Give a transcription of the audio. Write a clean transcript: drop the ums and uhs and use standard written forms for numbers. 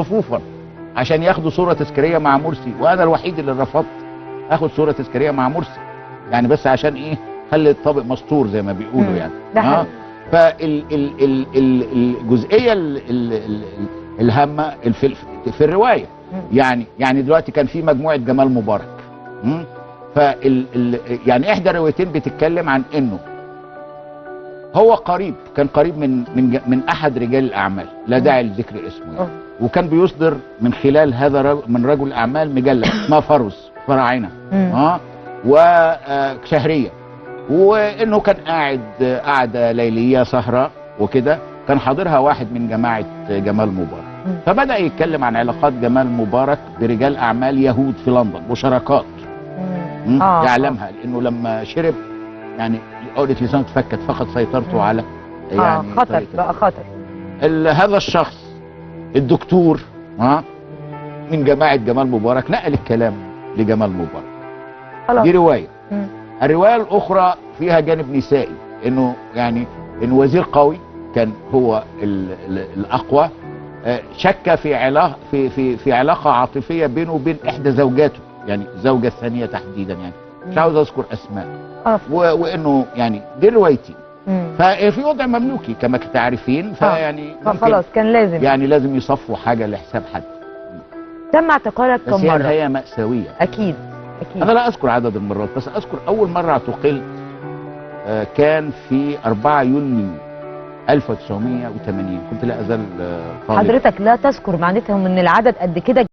صفوفا عشان ياخدوا صوره تذكاريه مع مرسي، وانا الوحيد اللي رفضت اخد صوره تذكاريه مع مرسي، يعني بس عشان ايه؟ خلي الطابق مستور زي ما بيقولوا يعني. ده حقيقي. فالجزئيه الهامه في الروايه يعني دلوقتي كان في مجموعه جمال مبارك. يعني احدى الروايتين بتتكلم عن انه هو كان قريب من احد رجال الاعمال، لا داعي لذكر اسمه يعني. وكان بيصدر من خلال هذا من رجل اعمال مجله اسمها فاروس فراعنه وشهريه، وانه كان قاعده ليليه سهره وكده، كان حاضرها واحد من جماعه جمال مبارك. فبدا يتكلم عن علاقات جمال مبارك برجال اعمال يهود في لندن وشراكات يعلمها، لانه لما شرب يعني عقدة لسانه اتفكت، فقد سيطرته على يعني خطر بقى خطر. هذا الشخص الدكتور من جماعة جمال مبارك نقل الكلام لجمال مبارك. دي رواية. الرواية الأخرى فيها جانب نسائي، إنه وزير قوي كان هو الأقوى، شك في علاقة عاطفية بينه وبين إحدى زوجاته، يعني الزوجة الثانية تحديدا، يعني مش عاوز أذكر أسماء. وإنه يعني دي روايتي. ففي وضع مملوكي كما تعرفين، فخلاص كان لازم لازم يصفوا حاجة لحساب حد. تم اعتقالك كم مرة؟ بس هي نهاية مأساوية. أكيد. أنا لا أذكر عدد المرات، بس أذكر أول مرة اعتقلت كان في 4 يوليو 1980. كنت لا أزال طالب. حضرتك لا تذكر معناتها ان العدد قد كده